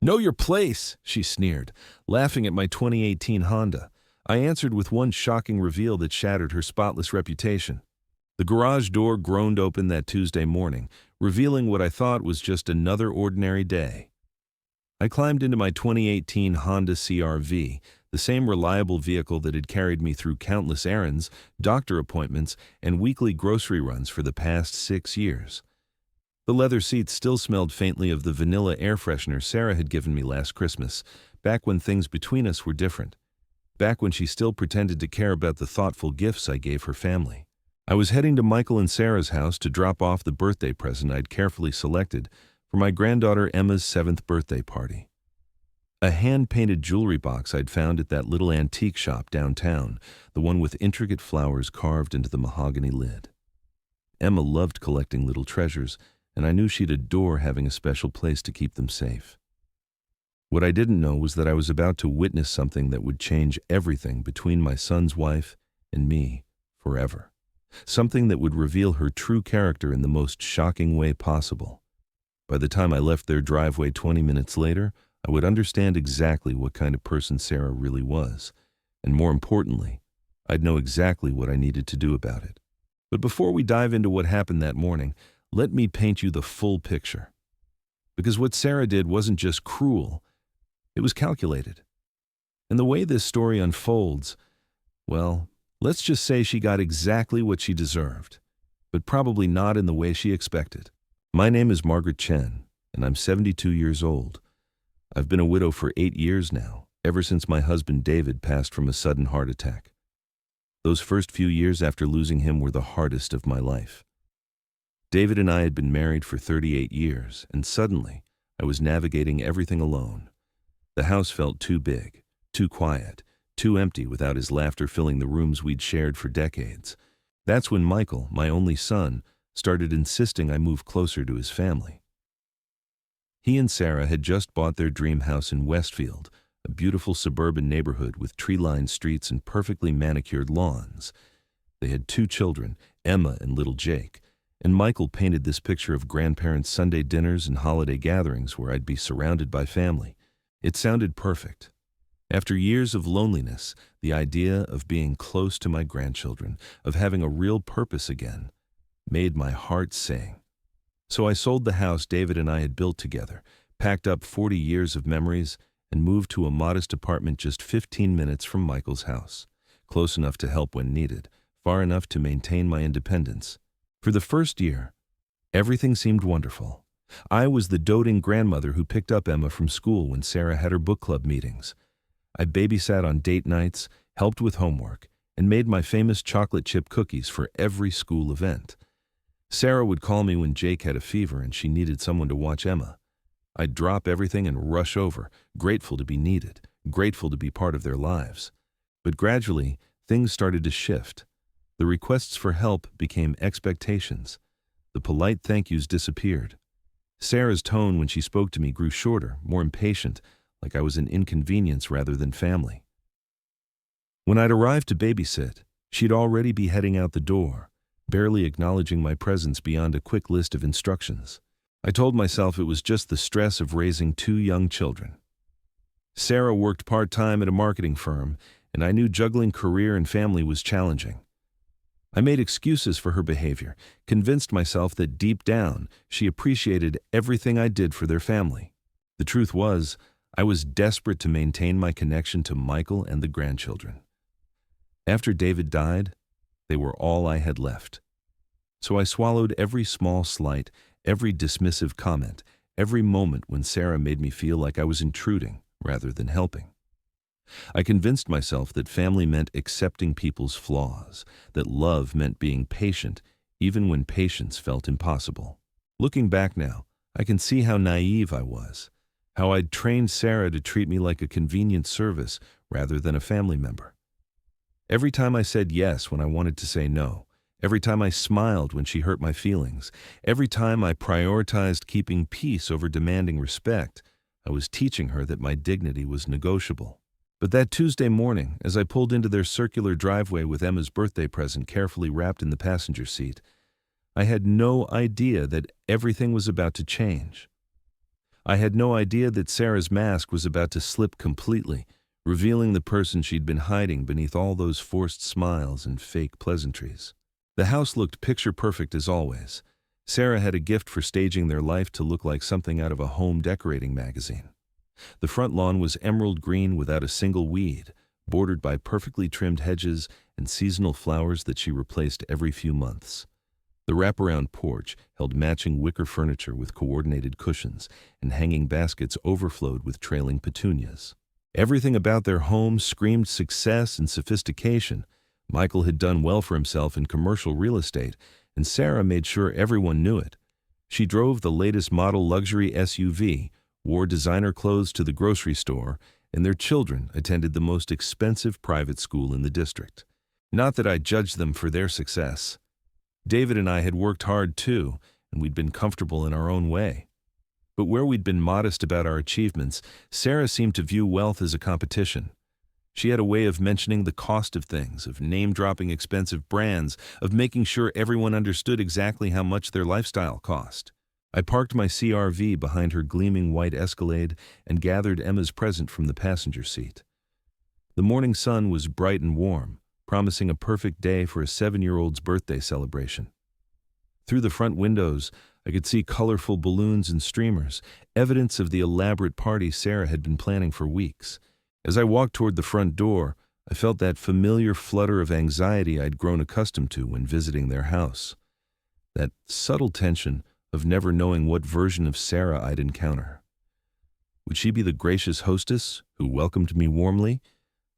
"Know your place," she sneered, laughing at my 2018 Honda. I answered with one shocking reveal that shattered her spotless reputation. The garage door groaned open that Tuesday morning, revealing what I thought was just another ordinary day. I climbed into my 2018 Honda CR-V, the same reliable vehicle that had carried me through countless errands, doctor appointments, and weekly grocery runs for the past 6 years. The leather seats still smelled faintly of the vanilla air freshener Sarah had given me last Christmas, back when things between us were different, back when she still pretended to care about the thoughtful gifts I gave her family. I was heading to Michael and Sarah's house to drop off the birthday present I'd carefully selected for my granddaughter Emma's 7th birthday party. A hand-painted jewelry box I'd found at that little antique shop downtown, the one with intricate flowers carved into the mahogany lid. Emma loved collecting little treasures, and I knew she'd adore having a special place to keep them safe. What I didn't know was that I was about to witness something that would change everything between my son's wife and me forever. Something that would reveal her true character in the most shocking way possible. By the time I left their driveway 20 minutes later, I would understand exactly what kind of person Sarah really was, and more importantly, I'd know exactly what I needed to do about it. But before we dive into what happened that morning, let me paint you the full picture. Because what Sarah did wasn't just cruel, it was calculated. And the way this story unfolds, well, let's just say she got exactly what she deserved, but probably not in the way she expected. My name is Margaret Chen, and I'm 72 years old. I've been a widow for 8 years now, ever since my husband David passed from a sudden heart attack. Those first few years after losing him were the hardest of my life. David and I had been married for 38 years, and suddenly I was navigating everything alone. The house felt too big, too quiet, too empty without his laughter filling the rooms we'd shared for decades. That's when Michael, my only son, started insisting I move closer to his family. He and Sarah had just bought their dream house in Westfield, a beautiful suburban neighborhood with tree-lined streets and perfectly manicured lawns. They had 2 children, Emma and little Jake, and Michael painted this picture of grandparents' Sunday dinners and holiday gatherings where I'd be surrounded by family. It sounded perfect. After years of loneliness, the idea of being close to my grandchildren, of having a real purpose again, made my heart sing. So I sold the house David and I had built together, packed up 40 years of memories, and moved to a modest apartment just 15 minutes from Michael's house, close enough to help when needed, far enough to maintain my independence. For the first year, everything seemed wonderful. I was the doting grandmother who picked up Emma from school when Sarah had her book club meetings. I babysat on date nights, helped with homework, and made my famous chocolate chip cookies for every school event. Sarah would call me when Jake had a fever and she needed someone to watch Emma. I'd drop everything and rush over, grateful to be needed, grateful to be part of their lives. But gradually, things started to shift. The requests for help became expectations. The polite thank yous disappeared. Sarah's tone when she spoke to me grew shorter, more impatient, like I was an inconvenience rather than family. When I'd arrived to babysit, she'd already be heading out the door, barely acknowledging my presence beyond a quick list of instructions. I told myself it was just the stress of raising 2 young children. Sarah worked part-time at a marketing firm, and I knew juggling career and family was challenging. I made excuses for her behavior, convinced myself that deep down she appreciated everything I did for their family. The truth was, I was desperate to maintain my connection to Michael and the grandchildren. After David died, they were all I had left. So I swallowed every small slight, every dismissive comment, every moment when Sarah made me feel like I was intruding rather than helping. I convinced myself that family meant accepting people's flaws, that love meant being patient, even when patience felt impossible. Looking back now, I can see how naive I was, how I'd trained Sarah to treat me like a convenient service rather than a family member. Every time I said yes when I wanted to say no, every time I smiled when she hurt my feelings, every time I prioritized keeping peace over demanding respect, I was teaching her that my dignity was negotiable. But that Tuesday morning, as I pulled into their circular driveway with Emma's birthday present carefully wrapped in the passenger seat, I had no idea that everything was about to change. I had no idea that Sarah's mask was about to slip completely, revealing the person she'd been hiding beneath all those forced smiles and fake pleasantries. The house looked picture-perfect as always. Sarah had a gift for staging their life to look like something out of a home decorating magazine. The front lawn was emerald green without a single weed, bordered by perfectly trimmed hedges and seasonal flowers that she replaced every few months. The wraparound porch held matching wicker furniture with coordinated cushions, and hanging baskets overflowed with trailing petunias. Everything about their home screamed success and sophistication. Michael had done well for himself in commercial real estate, and Sarah made sure everyone knew it. She drove the latest model luxury SUV, wore designer clothes to the grocery store, and their children attended the most expensive private school in the district. Not that I judged them for their success. David and I had worked hard too, and we'd been comfortable in our own way. But where we'd been modest about our achievements, Sarah seemed to view wealth as a competition. She had a way of mentioning the cost of things, of name-dropping expensive brands, of making sure everyone understood exactly how much their lifestyle cost. I parked my CR-V behind her gleaming white Escalade and gathered Emma's present from the passenger seat. The morning sun was bright and warm, promising a perfect day for a 7-year-old's birthday celebration. Through the front windows, I could see colorful balloons and streamers, evidence of the elaborate party Sarah had been planning for weeks. As I walked toward the front door, I felt that familiar flutter of anxiety I'd grown accustomed to when visiting their house. That subtle tension of never knowing what version of Sarah I'd encounter. Would she be the gracious hostess who welcomed me warmly,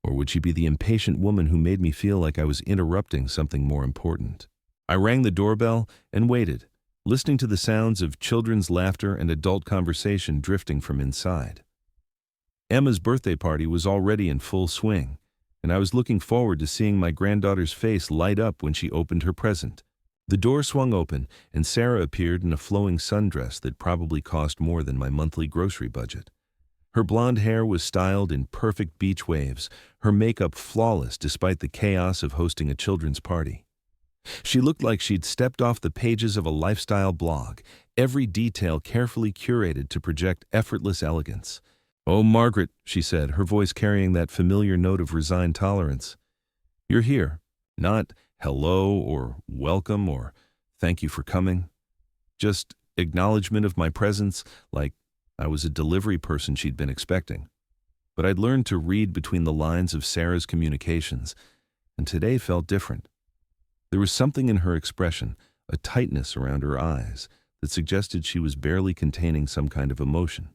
or would she be the impatient woman who made me feel like I was interrupting something more important? I rang the doorbell and waited, listening to the sounds of children's laughter and adult conversation drifting from inside. Emma's birthday party was already in full swing, and I was looking forward to seeing my granddaughter's face light up when she opened her present. The door swung open, and Sarah appeared in a flowing sundress that probably cost more than my monthly grocery budget. Her blonde hair was styled in perfect beach waves, her makeup flawless despite the chaos of hosting a children's party. She looked like she'd stepped off the pages of a lifestyle blog, every detail carefully curated to project effortless elegance. "Oh, Margaret," she said, her voice carrying that familiar note of resigned tolerance. "You're here. Not hello or welcome or thank you for coming. Just acknowledgement of my presence, like I was a delivery person she'd been expecting." But I'd learned to read between the lines of Sarah's communications, and today felt different. There was something in her expression, a tightness around her eyes, that suggested she was barely containing some kind of emotion.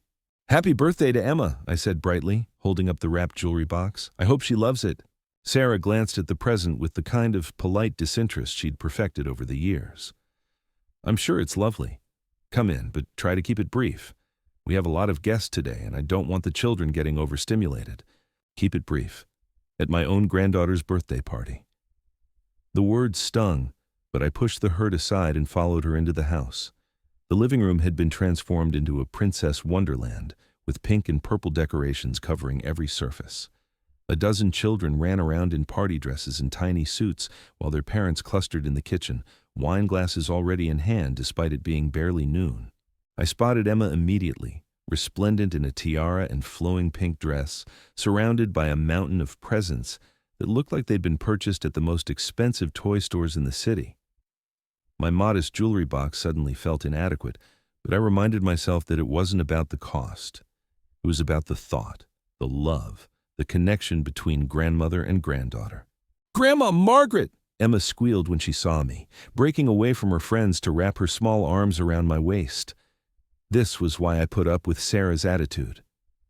"Happy birthday to Emma," I said brightly, holding up the wrapped jewelry box. "I hope she loves it." Sarah glanced at the present with the kind of polite disinterest she'd perfected over the years. "I'm sure it's lovely. Come in, but try to keep it brief. We have a lot of guests today, and I don't want the children getting overstimulated. Keep it brief. At my own granddaughter's birthday party." The words stung, but I pushed the hurt aside and followed her into the house. The living room had been transformed into a princess wonderland, with pink and purple decorations covering every surface. A dozen children ran around in party dresses and tiny suits, while their parents clustered in the kitchen, wine glasses already in hand despite it being barely noon. I spotted Emma immediately, resplendent in a tiara and flowing pink dress, surrounded by a mountain of presents that looked like they'd been purchased at the most expensive toy stores in the city. My modest jewelry box suddenly felt inadequate, but I reminded myself that it wasn't about the cost. It was about the thought, the love, the connection between grandmother and granddaughter. "Grandma Margaret!" Emma squealed when she saw me, breaking away from her friends to wrap her small arms around my waist. This was why I put up with Sarah's attitude.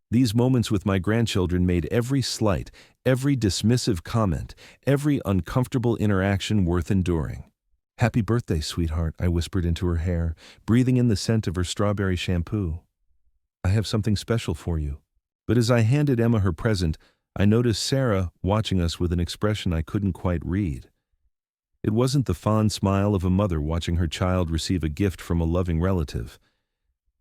These moments with my grandchildren made every slight, every dismissive comment, every uncomfortable interaction worth enduring. "Happy birthday, sweetheart," I whispered into her hair, breathing in the scent of her strawberry shampoo. "I have something special for you." But as I handed Emma her present, I noticed Sarah watching us with an expression I couldn't quite read. It wasn't the fond smile of a mother watching her child receive a gift from a loving relative.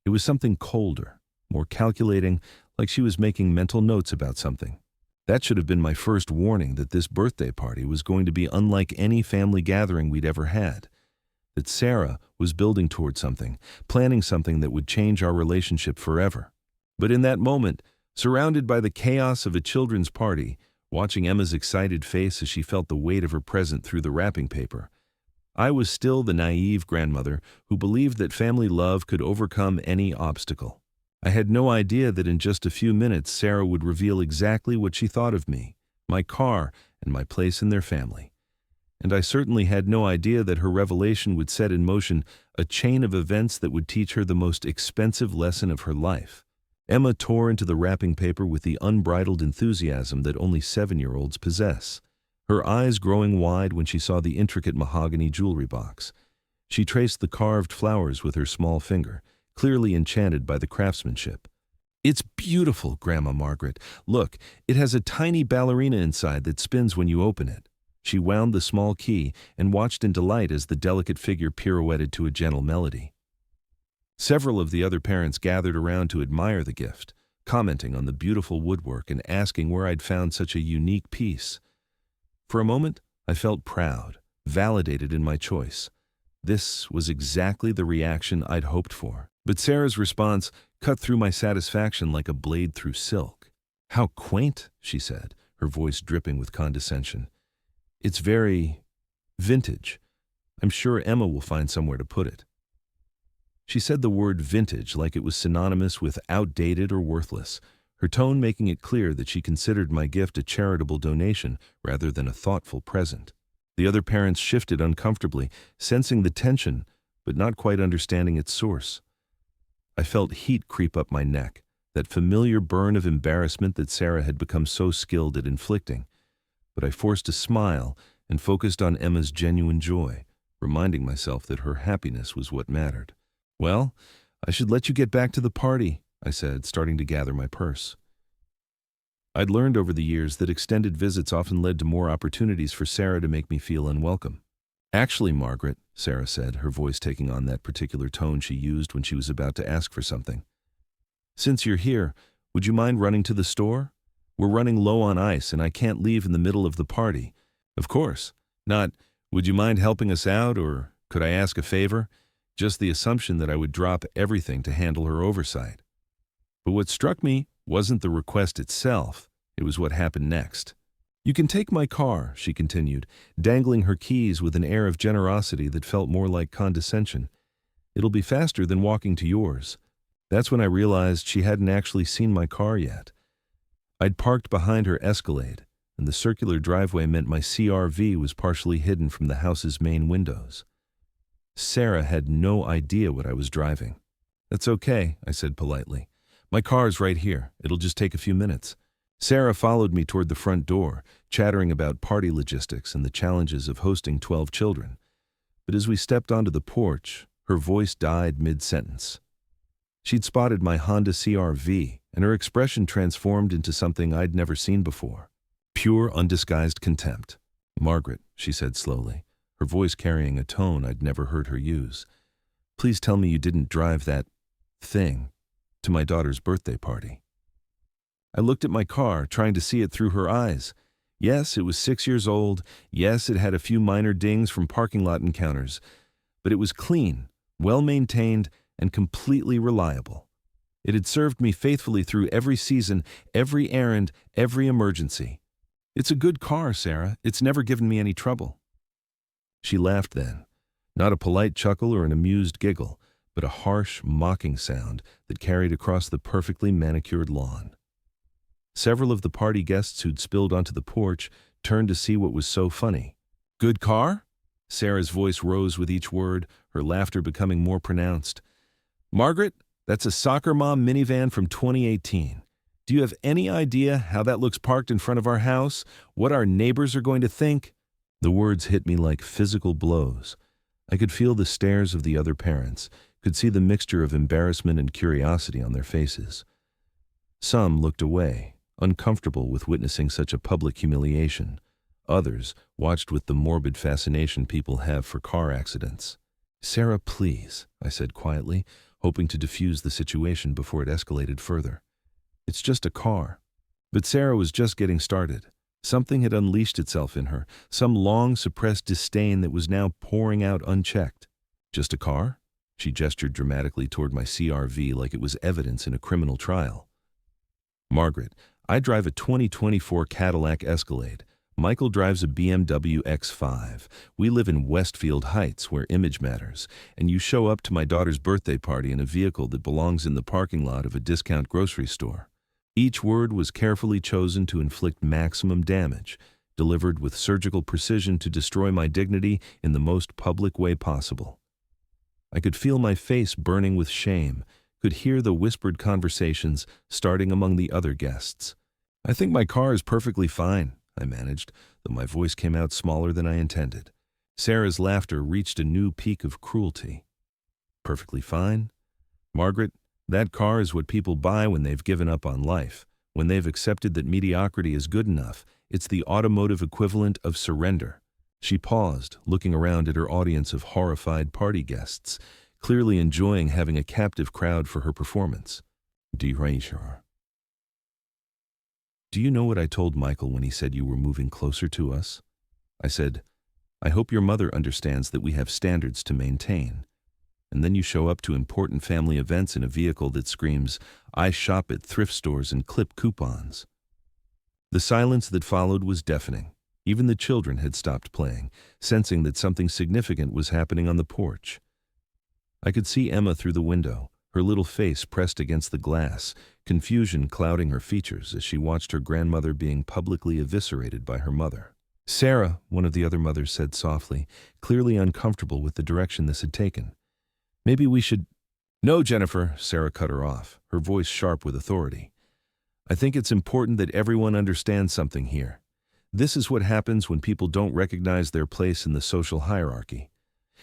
It was something colder, more calculating, like she was making mental notes about something. That should have been my first warning that this birthday party was going to be unlike any family gathering we'd ever had. that Sarah was building toward something, planning something that would change our relationship forever. But in that moment, surrounded by the chaos of a children's party, watching Emma's excited face as she felt the weight of her present through the wrapping paper, I was still the naive grandmother who believed that family love could overcome any obstacle. I had no idea that in just a few minutes Sarah would reveal exactly what she thought of me, my car, and my place in their family. And I certainly had no idea that her revelation would set in motion a chain of events that would teach her the most expensive lesson of her life. Emma tore into the wrapping paper with the unbridled enthusiasm that only 7-year-olds possess, her eyes growing wide when she saw the intricate mahogany jewelry box. She traced the carved flowers with her small finger, clearly enchanted by the craftsmanship. "It's beautiful, Grandma Margaret. Look, it has a tiny ballerina inside that spins when you open it." She wound the small key and watched in delight as the delicate figure pirouetted to a gentle melody. Several of the other parents gathered around to admire the gift, commenting on the beautiful woodwork and asking where I'd found such a unique piece. For a moment, I felt proud, validated in my choice. This was exactly the reaction I'd hoped for. But Sarah's response cut through my satisfaction like a blade through silk. "How quaint," she said, her voice dripping with condescension. "It's very vintage. I'm sure Emma will find somewhere to put it." She said the word vintage like it was synonymous with outdated or worthless, her tone making it clear that she considered my gift a charitable donation rather than a thoughtful present. The other parents shifted uncomfortably, sensing the tension, but not quite understanding its source. I felt heat creep up my neck, that familiar burn of embarrassment that Sarah had become so skilled at inflicting. But I forced a smile and focused on Emma's genuine joy, reminding myself that her happiness was what mattered. "Well, I should let you get back to the party," I said, starting to gather my purse. I'd learned over the years that extended visits often led to more opportunities for Sarah to make me feel unwelcome. "Actually, Margaret," Sarah said, her voice taking on that particular tone she used when she was about to ask for something. "Since you're here, would you mind running to the store? We're running low on ice and I can't leave in the middle of the party." "Of course. Not, would you mind helping us out, or could I ask a favor?" Just the assumption that I would drop everything to handle her oversight. But what struck me wasn't the request itself, it was what happened next. "You can take my car," she continued, dangling her keys with an air of generosity that felt more like condescension. "It'll be faster than walking to yours." That's when I realized she hadn't actually seen my car yet. I'd parked behind her Escalade, and the circular driveway meant my CR-V was partially hidden from the house's main windows. Sarah had no idea what I was driving. "That's okay," I said politely. "My car's right here. It'll just take a few minutes." Sarah followed me toward the front door, chattering about party logistics and the challenges of hosting 12 children. But as we stepped onto the porch, her voice died mid-sentence. She'd spotted my Honda CR-V, and her expression transformed into something I'd never seen before. Pure, undisguised contempt. "Margaret," she said slowly, her voice carrying a tone I'd never heard her use, "please tell me you didn't drive that thing to my daughter's birthday party." I looked at my car, trying to see it through her eyes. Yes, it was 6 years old. Yes, it had a few minor dings from parking lot encounters. But it was clean, well-maintained, and completely reliable. It had served me faithfully through every season, every errand, every emergency. "It's a good car, Sarah. It's never given me any trouble." She laughed then, not a polite chuckle or an amused giggle, but a harsh, mocking sound that carried across the perfectly manicured lawn. Several of the party guests who'd spilled onto the porch turned to see what was so funny. "Good car?" Sarah's voice rose with each word, her laughter becoming more pronounced. "Margaret, that's a soccer mom minivan from 2018. Do you have any idea how that looks parked in front of our house? What our neighbors are going to think?" The words hit me like physical blows. I could feel the stares of the other parents, could see the mixture of embarrassment and curiosity on their faces. Some looked away, uncomfortable with witnessing such a public humiliation. Others watched with the morbid fascination people have for car accidents. "Sarah, please," I said quietly, hoping to diffuse the situation before it escalated further. "It's just a car." But Sarah was just getting started. Something had unleashed itself in her, some long-suppressed disdain that was now pouring out unchecked. Just a car? She gestured dramatically toward my CRV like it was evidence in a criminal trial. Margaret, I drive a 2024 Cadillac Escalade. Michael drives a BMW X5. We live in Westfield Heights, where image matters, and you show up to my daughter's birthday party in a vehicle that belongs in the parking lot of a discount grocery store. Each word was carefully chosen to inflict maximum damage, delivered with surgical precision to destroy my dignity in the most public way possible. I could feel my face burning with shame, could hear the whispered conversations starting among the other guests. "I think my car is perfectly fine," I managed, though my voice came out smaller than I intended. Sarah's laughter reached a new peak of cruelty. "Perfectly fine? Margaret, that car is what people buy when they've given up on life, when they've accepted that mediocrity is good enough. It's the automotive equivalent of surrender." She paused, looking around at her audience of horrified party guests, clearly enjoying having a captive crowd for her performance. "Do you know what I told Michael when he said you were moving closer to us?" I said, "I hope your mother understands that we have standards to maintain." And then you show up to important family events in a vehicle that screams, "I shop at thrift stores and clip coupons." The silence that followed was deafening. Even the children had stopped playing, sensing that something significant was happening on the porch. I could see Emma through the window, her little face pressed against the glass, confusion clouding her features as she watched her grandmother being publicly eviscerated by her mother. "Sarah," one of the other mothers said softly, clearly uncomfortable with the direction this had taken. "Maybe we should—" "No, Jennifer," Sarah cut her off, her voice sharp with authority. "I think it's important that everyone understands something here. This is what happens when people don't recognize their place in the social hierarchy.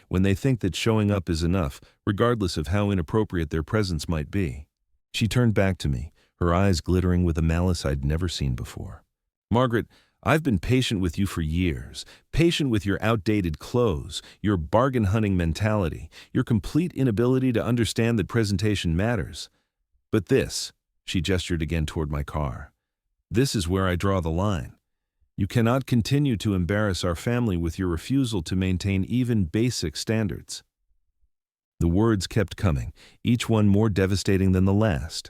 When they think that showing up is enough, regardless of how inappropriate their presence might be." She turned back to me, her eyes glittering with a malice I'd never seen before. "Margaret, I've been patient with you for years, patient with your outdated clothes, your bargain-hunting mentality, your complete inability to understand that presentation matters. But this," she gestured again toward my car, "this is where I draw the line. You cannot continue to embarrass our family with your refusal to maintain even basic standards." The words kept coming, each one more devastating than the last.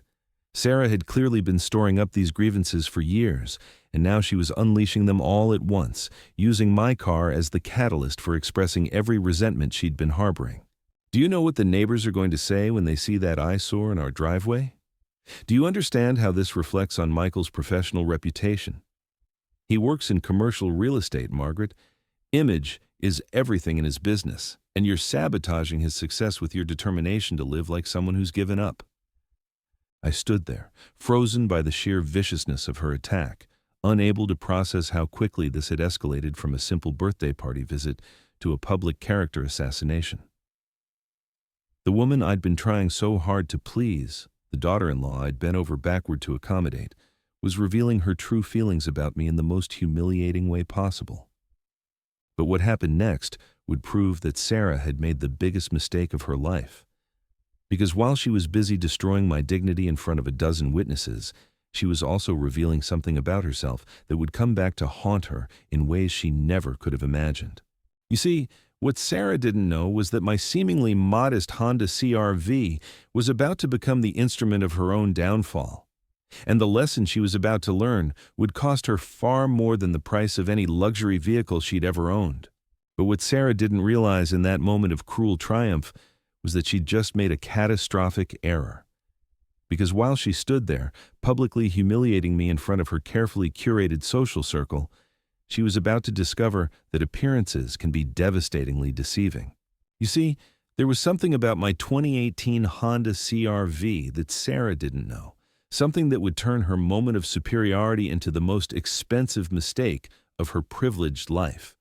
Sarah had clearly been storing up these grievances for years, and now she was unleashing them all at once, using my car as the catalyst for expressing every resentment she'd been harboring. "Do you know what the neighbors are going to say when they see that eyesore in our driveway? Do you understand how this reflects on Michael's professional reputation? He works in commercial real estate, Margaret. Image is everything in his business, and you're sabotaging his success with your determination to live like someone who's given up." I stood there, frozen by the sheer viciousness of her attack, unable to process how quickly this had escalated from a simple birthday party visit to a public character assassination. The woman I'd been trying so hard to please, the daughter-in-law I'd bent over backward to accommodate, was revealing her true feelings about me in the most humiliating way possible. But what happened next would prove that Sarah had made the biggest mistake of her life. Because while she was busy destroying my dignity in front of a dozen witnesses, she was also revealing something about herself that would come back to haunt her in ways she never could have imagined. You see, what Sarah didn't know was that my seemingly modest Honda CR-V was about to become the instrument of her own downfall. And the lesson she was about to learn would cost her far more than the price of any luxury vehicle she'd ever owned. But what Sarah didn't realize in that moment of cruel triumph was that she'd just made a catastrophic error. Because while she stood there, publicly humiliating me in front of her carefully curated social circle, she was about to discover that appearances can be devastatingly deceiving. You see, there was something about my 2018 Honda CR-V that Sarah didn't know. Something that would turn her moment of superiority into the most expensive mistake of her privileged life.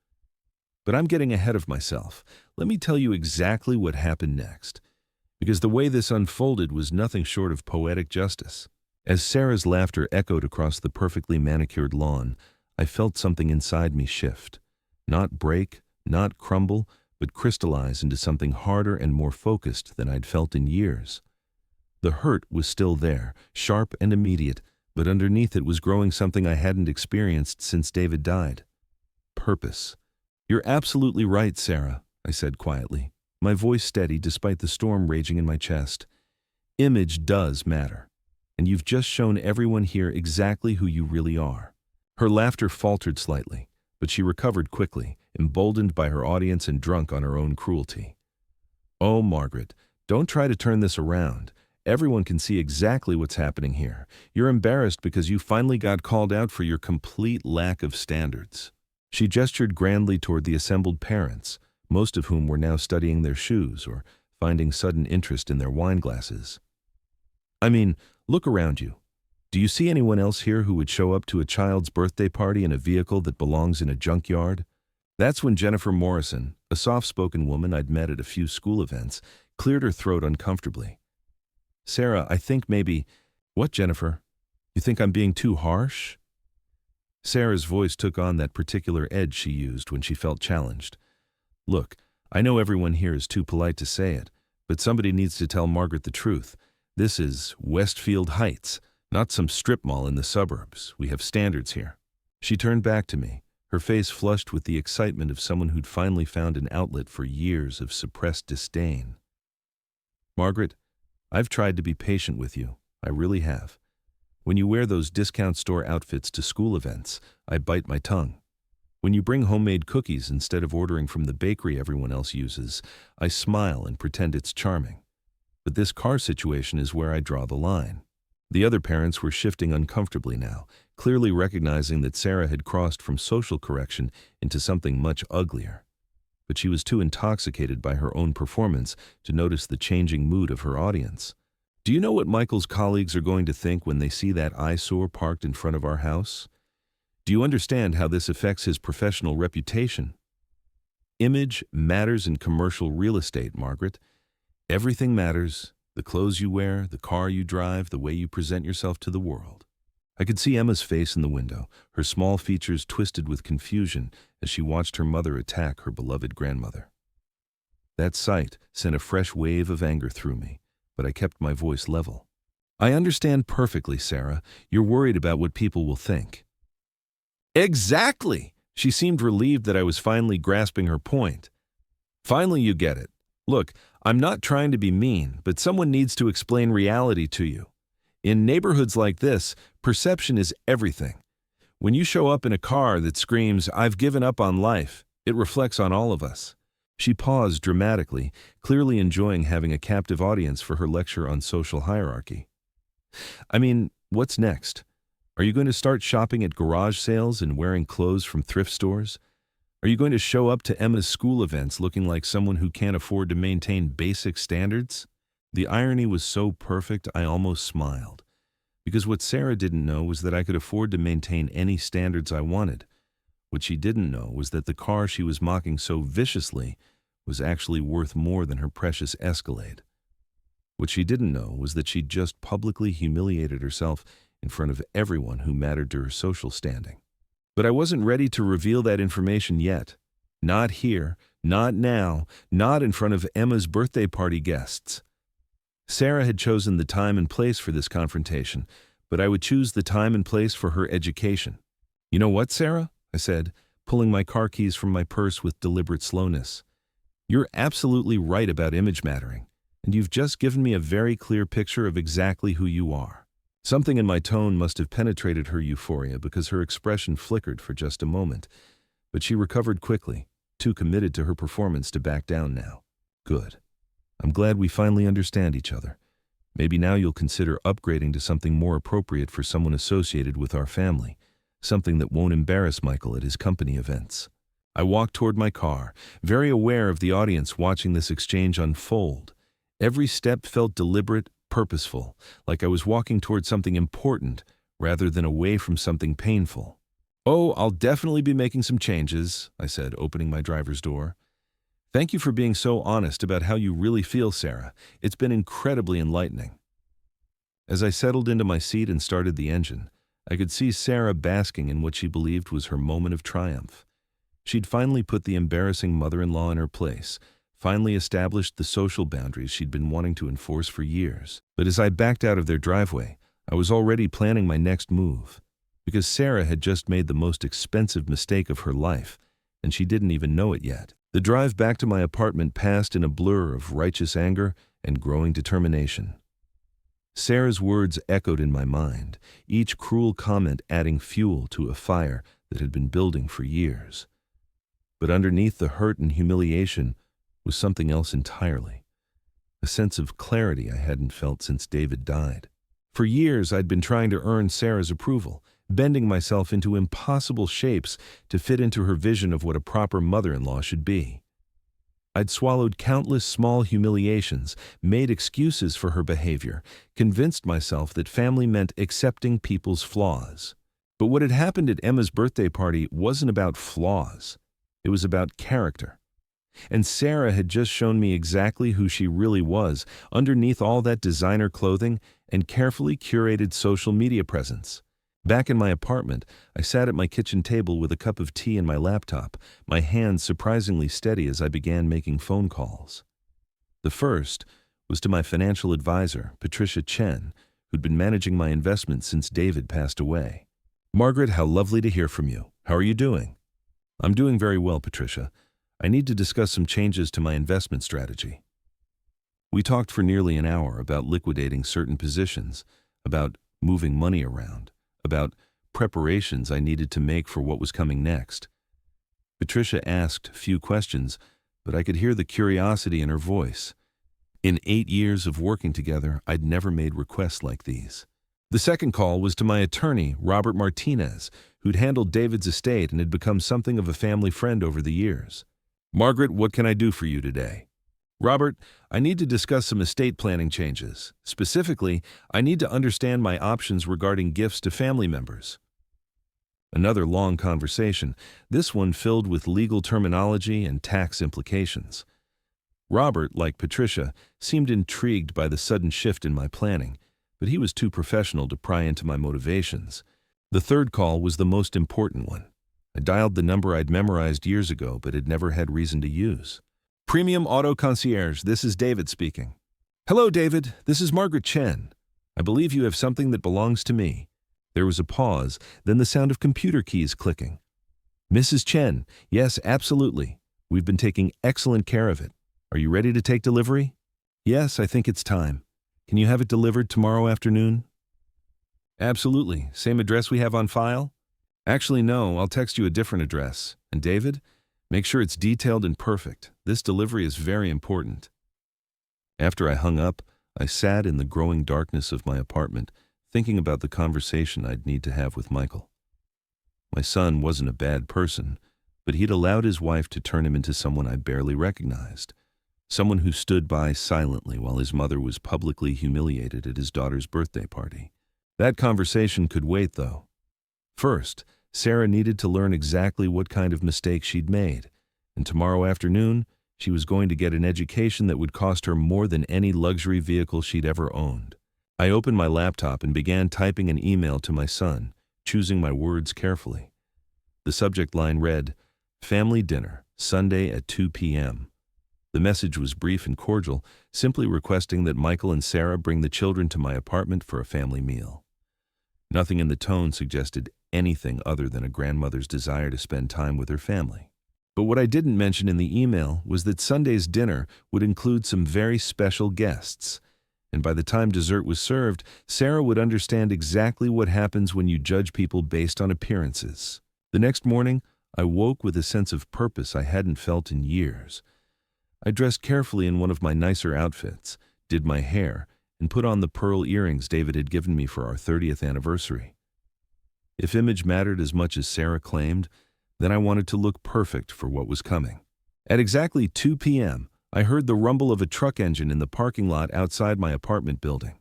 But I'm getting ahead of myself. Let me tell you exactly what happened next, because the way this unfolded was nothing short of poetic justice. As Sarah's laughter echoed across the perfectly manicured lawn, I felt something inside me shift. Not break, not crumble, but crystallize into something harder and more focused than I'd felt in years. The hurt was still there, sharp and immediate, but underneath it was growing something I hadn't experienced since David died. Purpose. "You're absolutely right, Sarah," I said quietly. my voice steady despite the storm raging in my chest. Image does matter, and you've just shown everyone here exactly who you really are. Her laughter faltered slightly, but she recovered quickly, emboldened by her audience and drunk on her own cruelty. Oh, Margaret, don't try to turn this around. Everyone can see exactly what's happening here. You're embarrassed because you finally got called out for your complete lack of standards. She gestured grandly toward the assembled parents, most of whom were now studying their shoes or finding sudden interest in their wine glasses. I mean, look around you. Do you see anyone else here who would show up to a child's birthday party in a vehicle that belongs in a junkyard? That's when Jennifer Morrison, a soft-spoken woman I'd met at a few school events, cleared her throat uncomfortably. Sarah, I think maybe— What, Jennifer? You think I'm being too harsh? Sarah's voice took on that particular edge she used when she felt challenged. Look, I know everyone here is too polite to say it, but somebody needs to tell Margaret the truth. This is Westfield Heights, not some strip mall in the suburbs. We have standards here. She turned back to me, her face flushed with the excitement of someone who'd finally found an outlet for years of suppressed disdain. Margaret, I've tried to be patient with you. I really have. When you wear those discount store outfits to school events, I bite my tongue. When you bring homemade cookies instead of ordering from the bakery everyone else uses, I smile and pretend it's charming. But this car situation is where I draw the line. The other parents were shifting uncomfortably now, clearly recognizing that Sarah had crossed from social correction into something much uglier. But she was too intoxicated by her own performance to notice the changing mood of her audience. Do you know what Michael's colleagues are going to think when they see that eyesore parked in front of our house? Do you understand how this affects his professional reputation? Image matters in commercial real estate, Margaret. Everything matters. The clothes you wear, the car you drive, the way you present yourself to the world. I could see Emma's face in the window, her small features twisted with confusion as she watched her mother attack her beloved grandmother. That sight sent a fresh wave of anger through me, but I kept my voice level. I understand perfectly, Sarah. You're worried about what people will think. Exactly! She seemed relieved that I was finally grasping her point. Finally you get it. Look, I'm not trying to be mean, but someone needs to explain reality to you. In neighborhoods like this, perception is everything. When you show up in a car that screams, "I've given up on life," it reflects on all of us. She paused dramatically, clearly enjoying having a captive audience for her lecture on social hierarchy. I mean, what's next? Are you going to start shopping at garage sales and wearing clothes from thrift stores? Are you going to show up to Emma's school events looking like someone who can't afford to maintain basic standards? The irony was so perfect I almost smiled. Because what Sarah didn't know was that I could afford to maintain any standards I wanted. What she didn't know was that the car she was mocking so viciously was actually worth more than her precious Escalade. What she didn't know was that she'd just publicly humiliated herself in front of everyone who mattered to her social standing. But I wasn't ready to reveal that information yet. Not here, not now, not in front of Emma's birthday party guests. Sarah had chosen the time and place for this confrontation, but I would choose the time and place for her education. You know what, Sarah? I said, pulling my car keys from my purse with deliberate slowness. You're absolutely right about image mattering, and you've just given me a very clear picture of exactly who you are. Something in my tone must have penetrated her euphoria because her expression flickered for just a moment, but she recovered quickly, too committed to her performance to back down now. Good. I'm glad we finally understand each other. Maybe now you'll consider upgrading to something more appropriate for someone associated with our family, something that won't embarrass Michael at his company events. I walked toward my car, very aware of the audience watching this exchange unfold. Every step felt deliberate, purposeful, like I was walking toward something important rather than away from something painful. Oh, I'll definitely be making some changes, I said, opening my driver's door. Thank you for being so honest about how you really feel, Sarah. It's been incredibly enlightening. As I settled into my seat and started the engine, I could see Sarah basking in what she believed was her moment of triumph. She'd finally put the embarrassing mother-in-law in her place, finally established the social boundaries she'd been wanting to enforce for years. But as I backed out of their driveway, I was already planning my next move. Because Sarah had just made the most expensive mistake of her life, and she didn't even know it yet. The drive back to my apartment passed in a blur of righteous anger and growing determination. Sarah's words echoed in my mind, each cruel comment adding fuel to a fire that had been building for years. But underneath the hurt and humiliation was something else entirely, a sense of clarity I hadn't felt since David died. For years I'd been trying to earn Sarah's approval, bending myself into impossible shapes to fit into her vision of what a proper mother-in-law should be. I'd swallowed countless small humiliations, made excuses for her behavior, convinced myself that family meant accepting people's flaws. But what had happened at Emma's birthday party wasn't about flaws. It was about character. And Sarah had just shown me exactly who she really was, underneath all that designer clothing and carefully curated social media presence. Back in my apartment, I sat at my kitchen table with a cup of tea and my laptop, my hands surprisingly steady as I began making phone calls. The first was to my financial advisor, Patricia Chen, who'd been managing my investments since David passed away. "Margaret, how lovely to hear from you. How are you doing?" "I'm doing very well, Patricia. I need to discuss some changes to my investment strategy." We talked for nearly an hour about liquidating certain positions, about moving money around, about preparations I needed to make for what was coming next. Patricia asked few questions, but I could hear the curiosity in her voice. In 8 years of working together, I'd never made requests like these. The second call was to my attorney, Robert Martinez, who'd handled David's estate and had become something of a family friend over the years. "Margaret, what can I do for you today?" "Robert, I need to discuss some estate planning changes. Specifically, I need to understand my options regarding gifts to family members." Another long conversation, this one filled with legal terminology and tax implications. Robert, like Patricia, seemed intrigued by the sudden shift in my planning, but he was too professional to pry into my motivations. The third call was the most important one. I dialed the number I'd memorized years ago but had never had reason to use. "Premium Auto Concierge, this is David speaking." "Hello, David. This is Margaret Chen. I believe you have something that belongs to me." There was a pause, then the sound of computer keys clicking. "Mrs. Chen, yes, absolutely. We've been taking excellent care of it. Are you ready to take delivery?" "Yes, I think it's time. Can you have it delivered tomorrow afternoon?" "Absolutely. Same address we have on file?" "Actually, no. I'll text you a different address. And David, make sure it's detailed and perfect. This delivery is very important." After I hung up, I sat in the growing darkness of my apartment, thinking about the conversation I'd need to have with Michael. My son wasn't a bad person, but he'd allowed his wife to turn him into someone I barely recognized. Someone who stood by silently while his mother was publicly humiliated at his daughter's birthday party. That conversation could wait, though. First, Sarah needed to learn exactly what kind of mistake she'd made, and tomorrow afternoon, she was going to get an education that would cost her more than any luxury vehicle she'd ever owned. I opened my laptop and began typing an email to my son, choosing my words carefully. The subject line read, "Family dinner, Sunday at 2 p.m. The message was brief and cordial, simply requesting that Michael and Sarah bring the children to my apartment for a family meal. Nothing in the tone suggested anything other than a grandmother's desire to spend time with her family. But what I didn't mention in the email was that Sunday's dinner would include some very special guests. And by the time dessert was served, Sarah would understand exactly what happens when you judge people based on appearances. The next morning, I woke with a sense of purpose I hadn't felt in years. I dressed carefully in one of my nicer outfits, did my hair, and put on the pearl earrings David had given me for our 30th anniversary. If image mattered as much as Sarah claimed, then I wanted to look perfect for what was coming. At exactly 2 p.m., I heard the rumble of a truck engine in the parking lot outside my apartment building.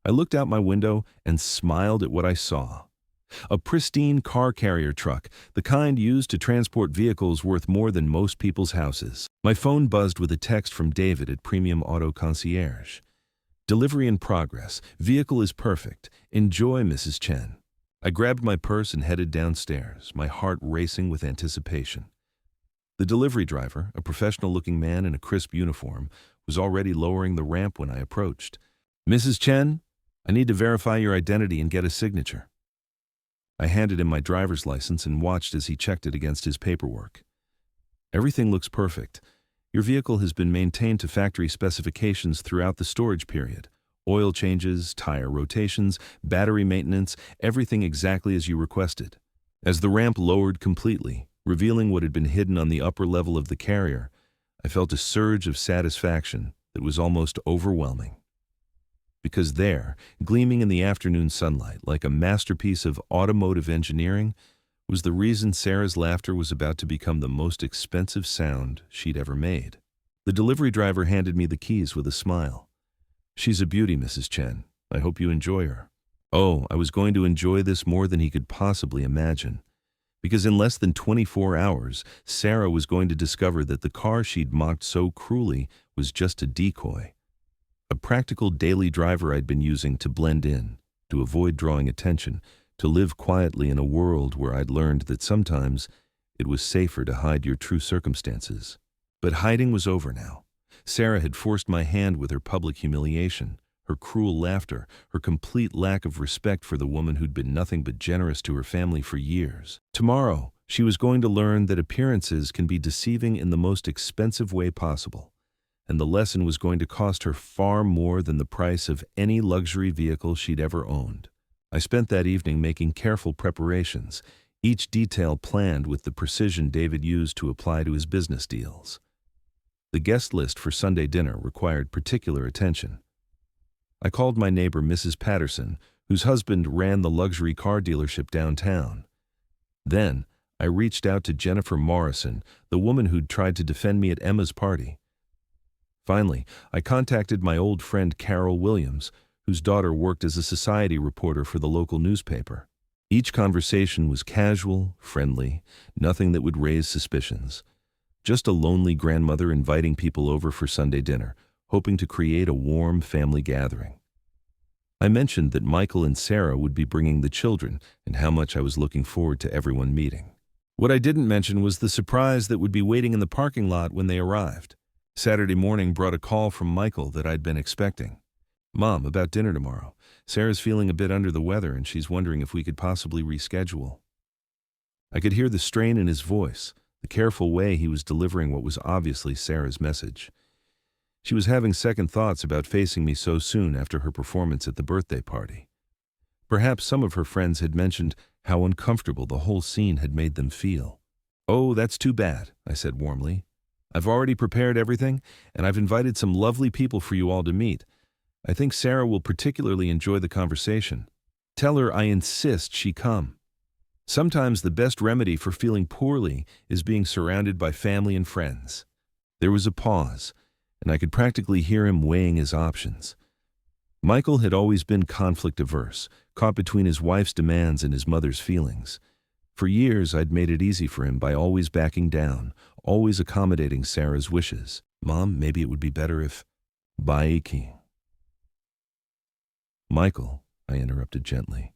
I looked out my window and smiled at what I saw. A pristine car carrier truck, the kind used to transport vehicles worth more than most people's houses. My phone buzzed with a text from David at Premium Auto Concierge. "Delivery in progress. Vehicle is perfect. Enjoy, Mrs. Chen." I grabbed my purse and headed downstairs, my heart racing with anticipation. The delivery driver, a professional-looking man in a crisp uniform, was already lowering the ramp when I approached. "Mrs. Chen, I need to verify your identity and get a signature." I handed him my driver's license and watched as he checked it against his paperwork. Everything looks perfect. Your vehicle has been maintained to factory specifications throughout the storage period. Oil changes, tire rotations, battery maintenance, everything exactly as you requested. As the ramp lowered completely, revealing what had been hidden on the upper level of the carrier, I felt a surge of satisfaction that was almost overwhelming. Because there, gleaming in the afternoon sunlight like a masterpiece of automotive engineering, was the reason Sarah's laughter was about to become the most expensive sound she'd ever made. The delivery driver handed me the keys with a smile. "She's a beauty, Mrs. Chen. I hope you enjoy her." Oh, I was going to enjoy this more than he could possibly imagine. Because in less than 24 hours, Sarah was going to discover that the car she'd mocked so cruelly was just a decoy. A practical daily driver I'd been using to blend in, to avoid drawing attention, to live quietly in a world where I'd learned that sometimes it was safer to hide your true circumstances. But hiding was over now. Sarah had forced my hand with her public humiliation, her cruel laughter, her complete lack of respect for the woman who'd been nothing but generous to her family for years. Tomorrow, she was going to learn that appearances can be deceiving in the most expensive way possible, and the lesson was going to cost her far more than the price of any luxury vehicle she'd ever owned. I spent that evening making careful preparations, each detail planned with the precision David used to apply to his business deals. The guest list for Sunday dinner required particular attention. I called my neighbor Mrs. Patterson, whose husband ran the luxury car dealership downtown. Then, I reached out to Jennifer Morrison, the woman who'd tried to defend me at Emma's party. Finally, I contacted my old friend Carol Williams, whose daughter worked as a society reporter for the local newspaper. Each conversation was casual, friendly, nothing that would raise suspicions. Just a lonely grandmother inviting people over for Sunday dinner, hoping to create a warm family gathering. I mentioned that Michael and Sarah would be bringing the children and how much I was looking forward to everyone meeting. What I didn't mention was the surprise that would be waiting in the parking lot when they arrived. Saturday morning brought a call from Michael that I'd been expecting. "Mom, about dinner tomorrow. Sarah's feeling a bit under the weather and she's wondering if we could possibly reschedule." I could hear the strain in his voice, the careful way he was delivering what was obviously Sarah's message. She was having second thoughts about facing me so soon after her performance at the birthday party. Perhaps some of her friends had mentioned how uncomfortable the whole scene had made them feel. "Oh, that's too bad," I said warmly. "I've already prepared everything, and I've invited some lovely people for you all to meet. I think Sarah will particularly enjoy the conversation. Tell her I insist she come." Sometimes the best remedy for feeling poorly is being surrounded by family and friends. There was a pause, and I could practically hear him weighing his options. Michael had always been conflict-averse, caught between his wife's demands and his mother's feelings. For years, I'd made it easy for him by always backing down, always accommodating Sarah's wishes. "Mom, maybe it would be better if—" Baiki. "Michael," I interrupted gently,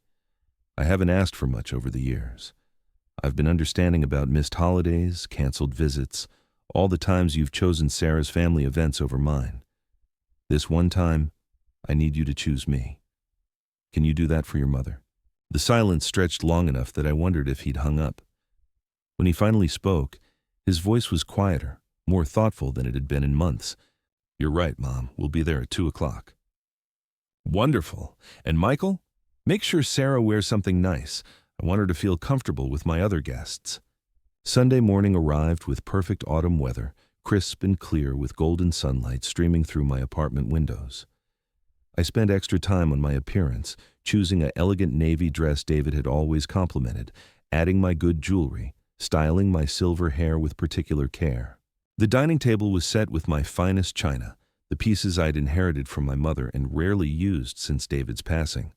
"I haven't asked for much over the years. I've been understanding about missed holidays, canceled visits, all the times you've chosen Sarah's family events over mine. This one time, I need you to choose me. Can you do that for your mother?" The silence stretched long enough that I wondered if he'd hung up. When he finally spoke, his voice was quieter, more thoughtful than it had been in months. "You're right, Mom. We'll be there at 2:00. "Wonderful. And Michael? Make sure Sarah wears something nice. I want her to feel comfortable with my other guests." Sunday morning arrived with perfect autumn weather, crisp and clear with golden sunlight streaming through my apartment windows. I spent extra time on my appearance, choosing an elegant navy dress David had always complimented, adding my good jewelry, styling my silver hair with particular care. The dining table was set with my finest china, the pieces I'd inherited from my mother and rarely used since David's passing.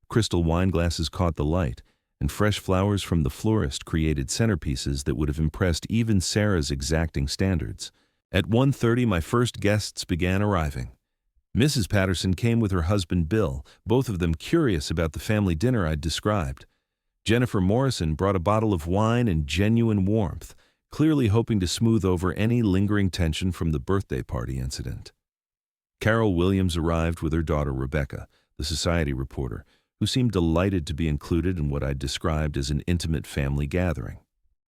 Crystal wine glasses caught the light, and fresh flowers from the florist created centerpieces that would have impressed even Sarah's exacting standards. At 1:30, my first guests began arriving. Mrs. Patterson came with her husband Bill, both of them curious about the family dinner I'd described. Jennifer Morrison brought a bottle of wine and genuine warmth, clearly hoping to smooth over any lingering tension from the birthday party incident. Carol Williams arrived with her daughter Rebecca, the society reporter, who seemed delighted to be included in what I'd described as an intimate family gathering.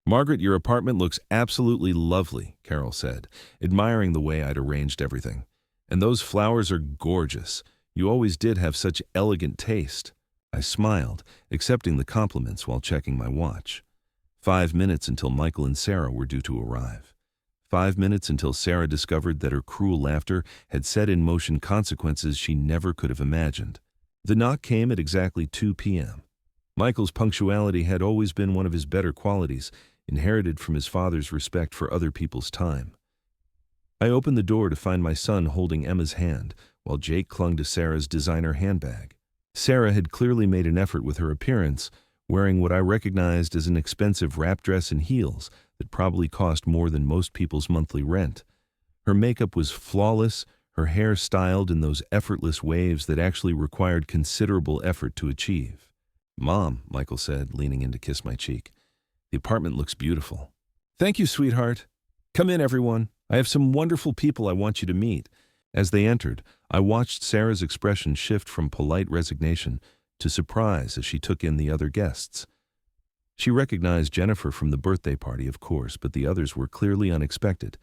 "Margaret, your apartment looks absolutely lovely," Carol said, admiring the way I'd arranged everything. "And those flowers are gorgeous. You always did have such elegant taste." I smiled, accepting the compliments while checking my watch. 5 minutes until Michael and Sarah were due to arrive. 5 minutes until Sarah discovered that her cruel laughter had set in motion consequences she never could have imagined. The knock came at exactly 2 p.m. Michael's punctuality had always been one of his better qualities, inherited from his father's respect for other people's time. I opened the door to find my son holding Emma's hand, while Jake clung to Sarah's designer handbag. Sarah had clearly made an effort with her appearance, wearing what I recognized as an expensive wrap dress and heels that probably cost more than most people's monthly rent. Her makeup was flawless, her hair styled in those effortless waves that actually required considerable effort to achieve. "Mom," Michael said, leaning in to kiss my cheek, "the apartment looks beautiful." "Thank you, sweetheart. Come in, everyone. I have some wonderful people I want you to meet." As they entered, I watched Sarah's expression shift from polite resignation to surprise as she took in the other guests. She recognized Jennifer from the birthday party, of course, but the others were clearly unexpected.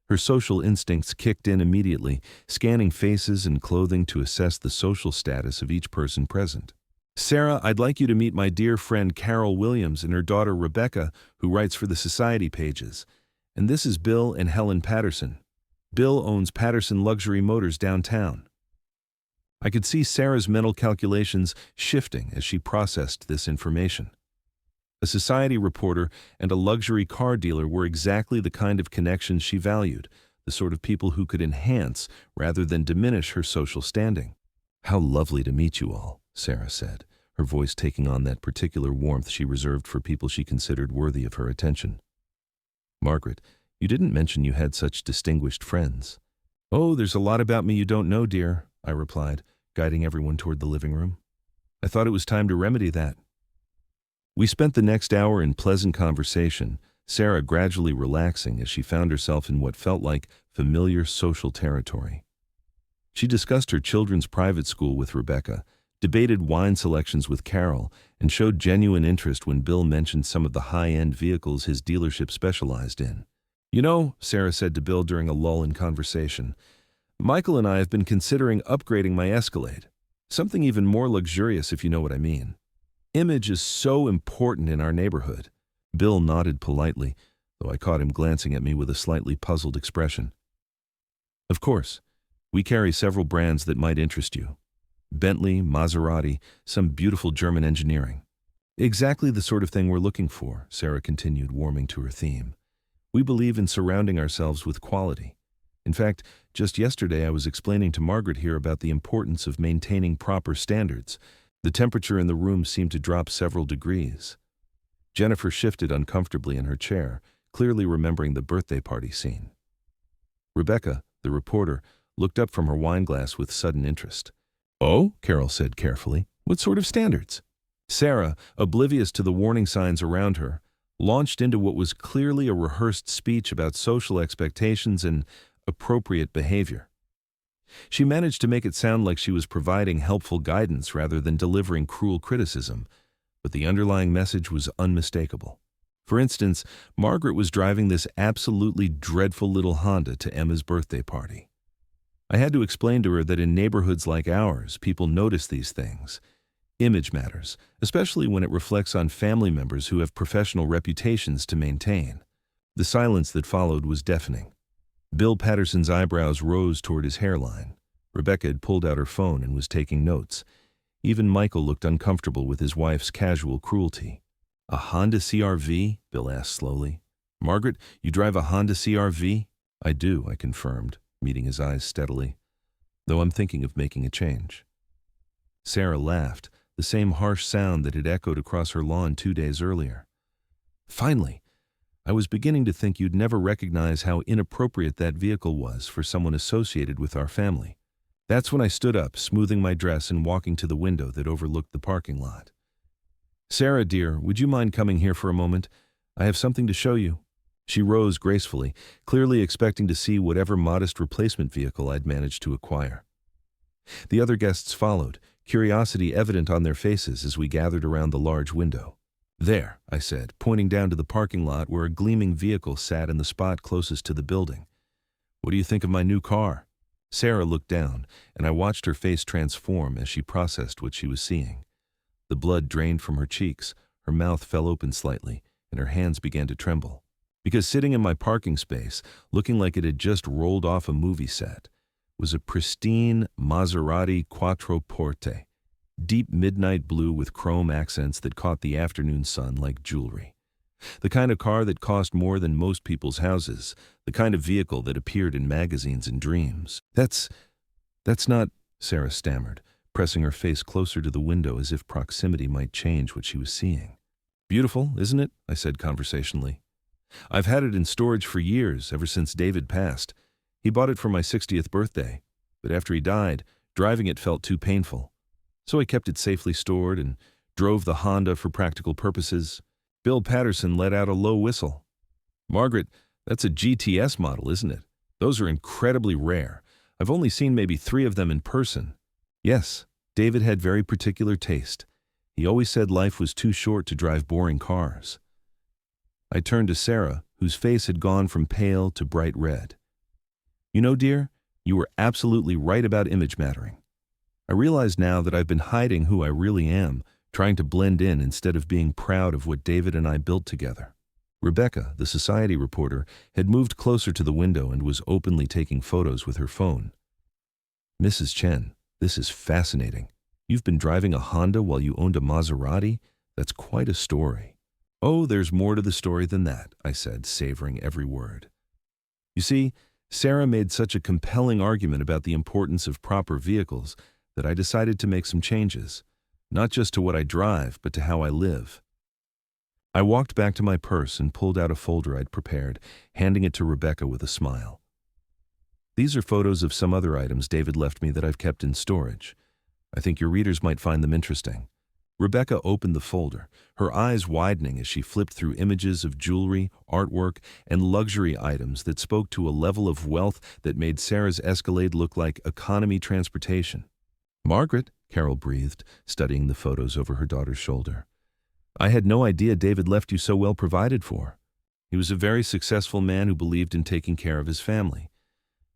Her social instincts kicked in immediately, scanning faces and clothing to assess the social status of each person present. "Sarah, I'd like you to meet my dear friend Carol Williams and her daughter Rebecca, who writes for the society pages. And this is Bill and Helen Patterson. Bill owns Patterson Luxury Motors downtown." I could see Sarah's mental calculations shifting as she processed this information. A society reporter and a luxury car dealer were exactly the kind of connections she valued, the sort of people who could enhance rather than diminish her social standing. "How lovely to meet you all," Sarah said, her voice taking on that particular warmth she reserved for people she considered worthy of her attention. "Margaret, you didn't mention you had such distinguished friends." "Oh, there's a lot about me you don't know, dear," I replied, guiding everyone toward the living room. "I thought it was time to remedy that." We spent the next hour in pleasant conversation, Sarah gradually relaxing as she found herself in what felt like familiar social territory. She discussed her children's private school with Rebecca, debated wine selections with Carol, and showed genuine interest when Bill mentioned some of the high-end vehicles his dealership specialized in. "You know," Sarah said to Bill during a lull in conversation, "Michael and I have been considering upgrading my Escalade. Something even more luxurious, if you know what I mean. Image is so important in our neighborhood." Bill nodded politely, though I caught him glancing at me with a slightly puzzled expression. "Of course. We carry several brands that might interest you. Bentley, Maserati, some beautiful German engineering." "Exactly the sort of thing we're looking for," Sarah continued, warming to her theme. "We believe in surrounding ourselves with quality. In fact, just yesterday I was explaining to Margaret here about the importance of maintaining proper standards. The temperature in the room seemed to drop several degrees." Jennifer shifted uncomfortably in her chair, clearly remembering the birthday party scene. Rebecca, the reporter, looked up from her wineglass with sudden interest. "Oh," Carol said carefully, "what sort of standards?" Sarah, oblivious to the warning signs around her, launched into what was clearly a rehearsed speech about social expectations and appropriate behavior. She managed to make it sound like she was providing helpful guidance rather than delivering cruel criticism, but the underlying message was unmistakable. For instance, Margaret was driving this absolutely dreadful little Honda to Emma's birthday party. I had to explain to her that in neighborhoods like ours, people notice these things. Image matters, especially when it reflects on family members who have professional reputations to maintain. The silence that followed was deafening. Bill Patterson's eyebrows rose toward his hairline. Rebecca had pulled out her phone and was taking notes. Even Michael looked uncomfortable with his wife's casual cruelty. "A Honda CR-V?" Bill asked slowly. "Margaret, you drive a Honda CR-V?" "I do," I confirmed, meeting his eyes steadily, "though I'm thinking of making a change." Sarah laughed, the same harsh sound that had echoed across her lawn 2 days earlier. "Finally! I was beginning to think you'd never recognize how inappropriate that vehicle was for someone associated with our family." That's when I stood up, smoothing my dress and walking to the window that overlooked the parking lot. "Sarah, dear, would you mind coming here for a moment? I have something to show you." She rose gracefully, clearly expecting to see whatever modest replacement vehicle I'd managed to acquire. The other guests followed, curiosity evident on their faces as we gathered around the large window. There, I said, pointing down to the parking lot where a gleaming vehicle sat in the spot closest to the building. What do you think of my new car? Sarah looked down, and I watched her face transform as she processed what she was seeing. The blood drained from her cheeks, her mouth fell open slightly, and her hands began to tremble. Because sitting in my parking space, looking like it had just rolled off a movie set, was a pristine Maserati Quattroporte, deep midnight blue with chrome accents that caught the afternoon sun like jewelry. The kind of car that cost more than most people's houses, the kind of vehicle that appeared in magazines and dreams. That's not, Sarah stammered, pressing her face closer to the window as if proximity might change what she was seeing. Beautiful, isn't it? I said conversationally. I've had it in storage for years, ever since David passed. He bought it for my 60th birthday, but after he died, driving it felt too painful. So I kept it safely stored and drove the Honda for practical purposes. Bill Patterson let out a low whistle. Margaret, that's a GTS model, isn't it? Those are incredibly rare. I've only seen maybe 3 of them in person. Yes, David had very particular taste. He always said life was too short to drive boring cars. I turned to Sarah, whose face had gone from pale to bright red. You know, dear, you were absolutely right about image mattering. I realize now that I've been hiding who I really am, trying to blend in instead of being proud of what David and I built together. Rebecca, the society reporter, had moved closer to the window and was openly taking photos with her phone. Mrs. Chen, this is fascinating. You've been driving a Honda while you owned a Maserati? That's quite a story. Oh, there's more to the story than that, I said, savoring every word. You see, Sarah made such a compelling argument about the importance of proper vehicles that I decided to make some changes, not just to what I drive, but to how I live. I walked back to my purse and pulled out a folder I'd prepared, handing it to Rebecca with a smile. These are photos of some other items David left me that I've kept in storage. I think your readers might find them interesting. Rebecca opened the folder, her eyes widening as she flipped through images of jewelry, artwork, and luxury items that spoke to a level of wealth that made Sarah's Escalade look like economy transportation. Margaret, Carol breathed, studying the photos over her daughter's shoulder. I had no idea David left you so well provided for. He was a very successful man who believed in taking care of his family.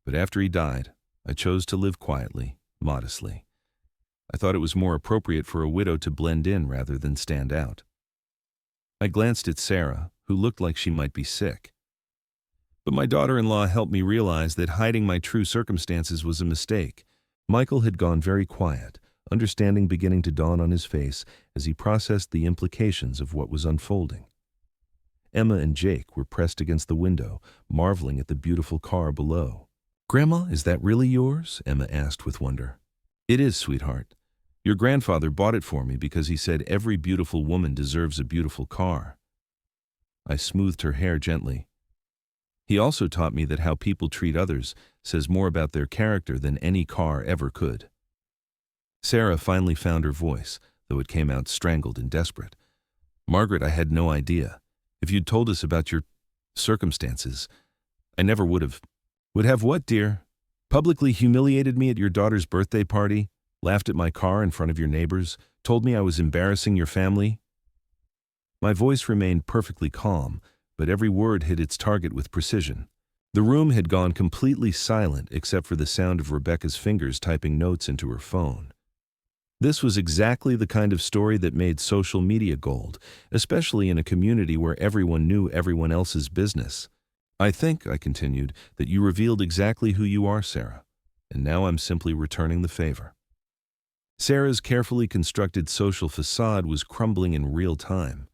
But after he died, I chose to live quietly, modestly. I thought it was more appropriate for a widow to blend in rather than stand out. I glanced at Sarah, who looked like she might be sick. But my daughter-in-law helped me realize that hiding my true circumstances was a mistake. Michael had gone very quiet, understanding beginning to dawn on his face as he processed the implications of what was unfolding. Emma and Jake were pressed against the window, marveling at the beautiful car below. "Grandma, is that really yours?" Emma asked with wonder. "It is, sweetheart. Your grandfather bought it for me because he said every beautiful woman deserves a beautiful car." I smoothed her hair gently. "He also taught me that how people treat others says more about their character than any car ever could." Sarah finally found her voice, though it came out strangled and desperate. "Margaret, I had no idea. If you'd told us about your circumstances, I never would have." "Would have what, dear? Publicly humiliated me at your daughter's birthday party, laughed at my car in front of your neighbors, told me I was embarrassing your family?" My voice remained perfectly calm, but every word hit its target with precision. The room had gone completely silent except for the sound of Rebecca's fingers typing notes into her phone. This was exactly the kind of story that made social media gold, especially in a community where everyone knew everyone else's business. "I think," I continued, "that you revealed exactly who you are, Sarah, and now I'm simply returning the favor." Sarah's carefully constructed social facade was crumbling in real time.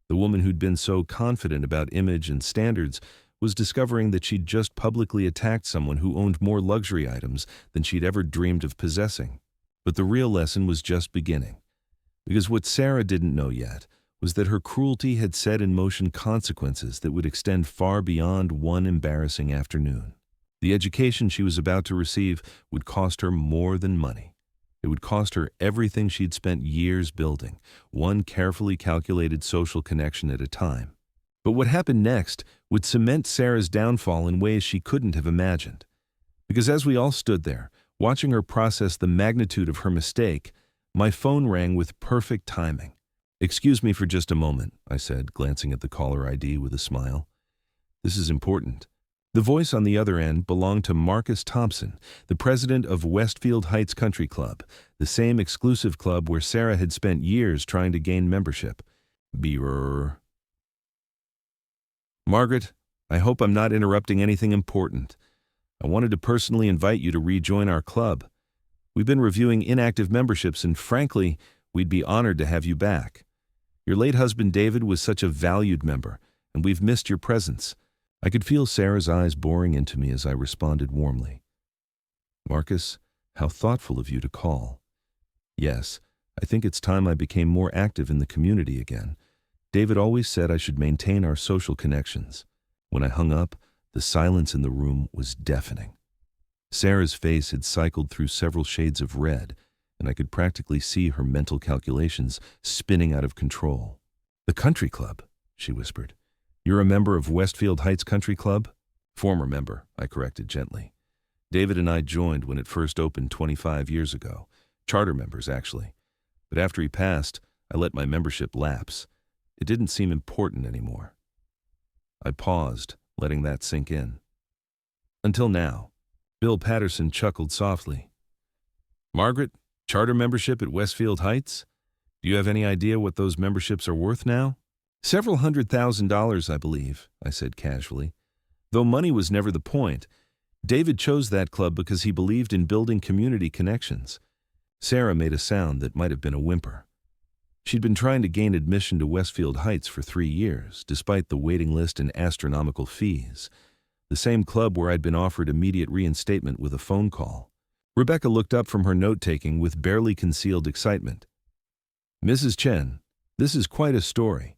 The woman who'd been so confident about image and standards was discovering that she'd just publicly attacked someone who owned more luxury items than she'd ever dreamed of possessing. But the real lesson was just beginning, because what Sarah didn't know yet was that her cruelty had set in motion consequences that would extend far beyond one embarrassing afternoon. The education she was about to receive would cost her more than money. It would cost her everything she'd spent years building, one carefully calculated social connection at a time. But what happened next would cement Sarah's downfall in ways she couldn't have imagined. Because as we all stood there, watching her process the magnitude of her mistake, my phone rang with perfect timing. "Excuse me for just a moment," I said, glancing at the caller ID with a smile. "This is important." The voice on the other end belonged to Marcus Thompson, the president of Westfield Heights Country Club, the same exclusive club where Sarah had spent years trying to gain membership. Brrr. "Margaret, I hope I'm not interrupting anything important. I wanted to personally invite you to rejoin our club. We've been reviewing inactive memberships, and frankly, we'd be honored to have you back. Your late husband David was such a valued member, and we've missed your presence." I could feel Sarah's eyes boring into me as I responded warmly. "Marcus, how thoughtful of you to call. Yes, I think it's time I became more active in the community again. David always said I should maintain our social connections." When I hung up, the silence in the room was deafening. Sarah's face had cycled through several shades of red, and I could practically see her mental calculations spinning out of control. "The country club," she whispered. "You're a member of Westfield Heights Country Club?" "Former member," I corrected gently. "David and I joined when it first opened 25 years ago. Charter members, actually. But after he passed, I let my membership lapse. It didn't seem important anymore." I paused, letting that sink in. "Until now." Bill Patterson chuckled softly. "Margaret, charter membership at Westfield Heights? Do you have any idea what those memberships are worth now?" "Several $100,000, I believe," I said casually. Though money was never the point, David chose that club because he believed in building community connections. Sarah made a sound that might have been a whimper. She'd been trying to gain admission to Westfield Heights for 3 years, despite the waiting list and astronomical fees. The same club where I'd been offered immediate reinstatement with a phone call. Rebecca looked up from her note-taking with barely concealed excitement. "Mrs. Chen, this is quite a story.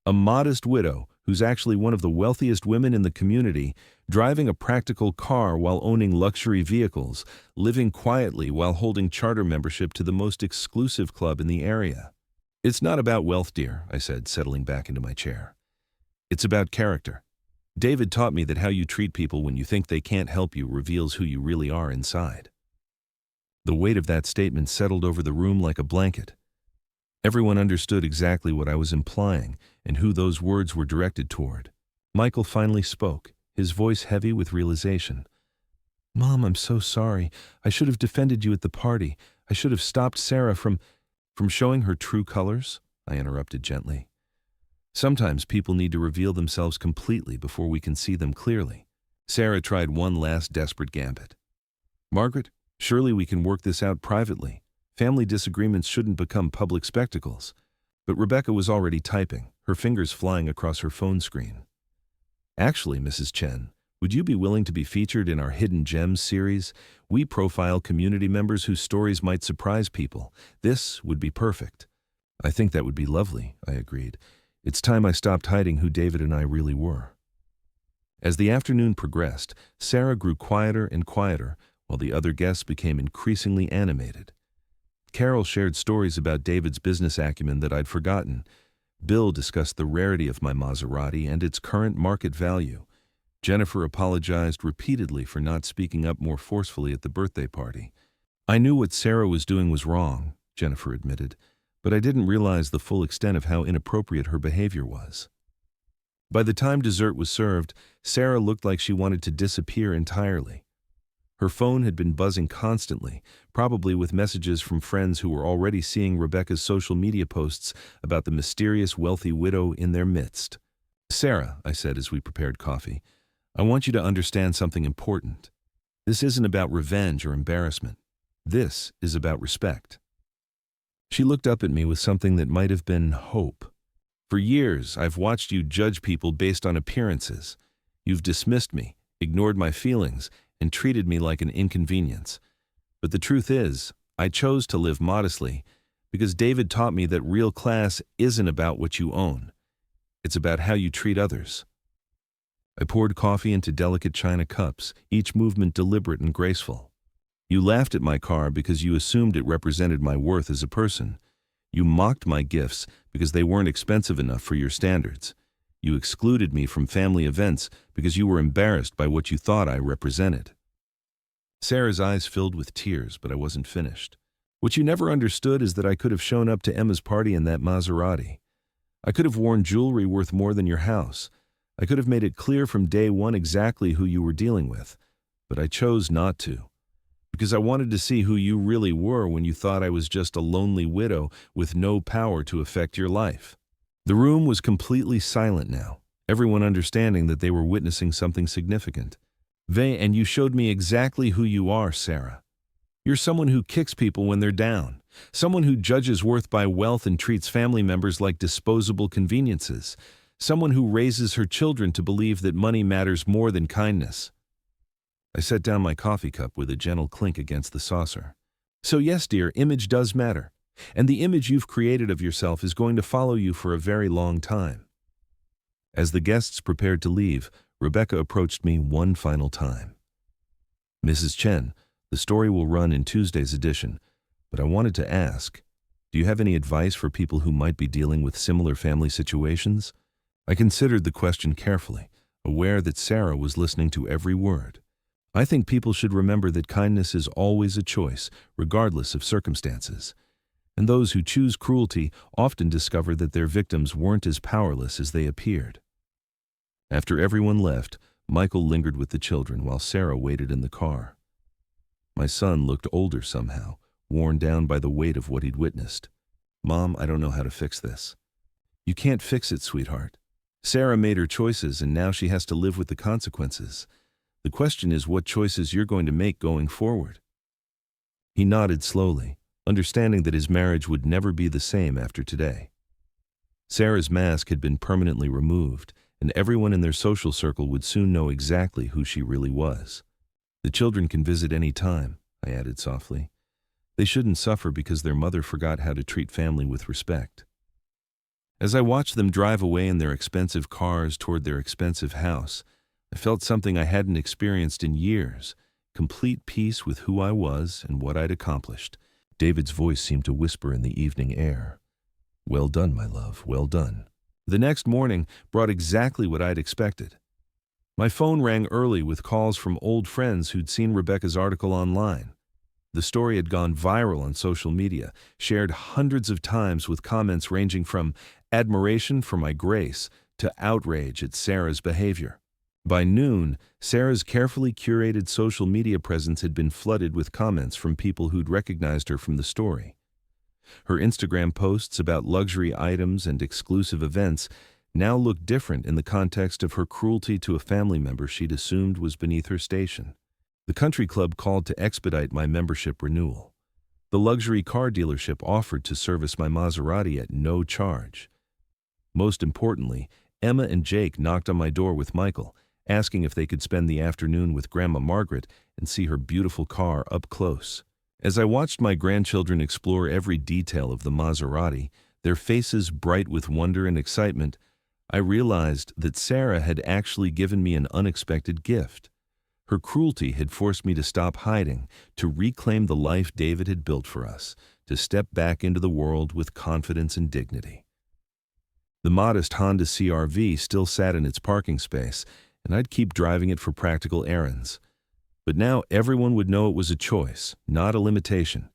A modest widow who's actually one of the wealthiest women in the community, driving a practical car while owning luxury vehicles, living quietly while holding charter membership to the most exclusive club in the area." "It's not about wealth, dear," I said, settling back into my chair. "It's about character. David taught me that how you treat people when you think they can't help you reveals who you really are inside." The weight of that statement settled over the room like a blanket. Everyone understood exactly what I was implying and who those words were directed toward. Michael finally spoke, his voice heavy with realization. "Mom, I'm so sorry. I should have defended you at the party. I should have stopped Sarah from showing her true colors," I interrupted gently. "Sometimes people need to reveal themselves completely before we can see them clearly." Sarah tried one last desperate gambit. "Margaret, surely we can work this out privately. Family disagreements shouldn't become public spectacles." But Rebecca was already typing, her fingers flying across her phone screen. "Actually, Mrs. Chen, would you be willing to be featured in our Hidden Gems series? We profile community members whose stories might surprise people. This would be perfect." "I think that would be lovely," I agreed. "It's time I stopped hiding who David and I really were." As the afternoon progressed, Sarah grew quieter and quieter, while the other guests became increasingly animated. Carol shared stories about David's business acumen that I'd forgotten. Bill discussed the rarity of my Maserati and its current market value. Jennifer apologized repeatedly for not speaking up more forcefully at the birthday party. "I knew what Sarah was doing was wrong," Jennifer admitted, "but I didn't realize the full extent of how inappropriate her behavior was." By the time dessert was served, Sarah looked like she wanted to disappear entirely. Her phone had been buzzing constantly, probably with messages from friends who were already seeing Rebecca's social media posts about the mysterious wealthy widow in their midst. "Sarah," I said as we prepared coffee, "I want you to understand something important. This isn't about revenge or embarrassment. This is about respect." She looked up at me with something that might have been hope. "For years, I've watched you judge people based on appearances. You've dismissed me, ignored my feelings, and treated me like an inconvenience. But the truth is, I chose to live modestly because David taught me that real class isn't about what you own. It's about how you treat others." I poured coffee into delicate china cups, each movement deliberate and graceful. "You laughed at my car because you assumed it represented my worth as a person. You mocked my gifts because they weren't expensive enough for your standards. You excluded me from family events because you were embarrassed by what you thought I represented." Sarah's eyes filled with tears, but I wasn't finished. What you never understood is that I could have shown up to Emma's party in that Maserati. I could have worn jewelry worth more than your house. I could have made it clear from day one exactly who you were dealing with, but I chose not to. Because I wanted to see who you really were when you thought I was just a lonely widow with no power to affect your life. The room was completely silent now, everyone understanding that they were witnessing something significant. And you showed me exactly who you are, Sarah. You're someone who kicks people when they're down, someone who judges worth by wealth and treats family members like disposable conveniences, someone who raises her children to believe that money matters more than kindness. I set down my coffee cup with a gentle clink against the saucer. So yes, dear, image does matter. And the image you've created of yourself is going to follow you for a very long time. As the guests prepared to leave, Rebecca approached me one final time. Mrs. Chen, the story will run in Tuesday's edition, but I wanted to ask, do you have any advice for people who might be dealing with similar family situations? I considered the question carefully, aware that Sarah was listening to every word. I think people should remember that kindness is always a choice, regardless of circumstances. And those who choose cruelty often discover that their victims weren't as powerless as they appeared. After everyone left, Michael lingered with the children while Sarah waited in the car. My son looked older somehow, worn down by the weight of what he'd witnessed. Mom, I don't know how to fix this. You can't fix it, sweetheart. Sarah made her choices and now she has to live with the consequences. The question is what choices you're going to make going forward. He nodded slowly, understanding that his marriage would never be the same after today. Sarah's mask had been permanently removed, and everyone in their social circle would soon know exactly who she really was. The children can visit any time, I added softly. They shouldn't suffer because their mother forgot how to treat family with respect. As I watched them drive away in their expensive cars toward their expensive house, I felt something I hadn't experienced in years, complete peace with who I was and what I'd accomplished. David's voice seemed to whisper in the evening air. Well done, my love, well done. The next morning brought exactly what I'd expected. My phone rang early with calls from old friends who'd seen Rebecca's article online. The story had gone viral on social media, shared hundreds of times with comments ranging from admiration for my grace to outrage at Sarah's behavior. By noon, Sarah's carefully curated social media presence had been flooded with comments from people who'd recognized her from the story. Her Instagram posts about luxury items and exclusive events now looked different in the context of her cruelty to a family member she'd assumed was beneath her station. The country club called to expedite my membership renewal. The luxury car dealership offered to service my Maserati at no charge. Most importantly, Emma and Jake knocked on my door with Michael, asking if they could spend the afternoon with Grandma Margaret and see her beautiful car up close. As I watched my grandchildren explore every detail of the Maserati, their faces bright with wonder and excitement, I realized that Sarah had actually given me an unexpected gift. Her cruelty had forced me to stop hiding, to reclaim the life David had built for us, to step back into the world with confidence and dignity. The modest Honda CR-V still sat in its parking space, and I'd keep driving it for practical errands. But now everyone would know it was a choice, not a limitation.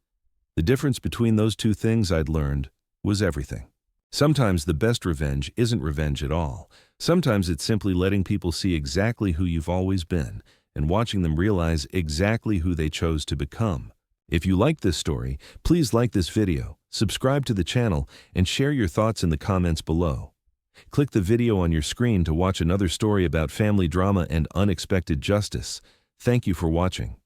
The difference between those two things I'd learned was everything. Sometimes the best revenge isn't revenge at all. Sometimes it's simply letting people see exactly who you've always been and watching them realize exactly who they chose to become. If you liked this story, please like this video, subscribe to the channel, and share your thoughts in the comments below. Click the video on your screen to watch another story about family drama and unexpected justice. Thank you for watching.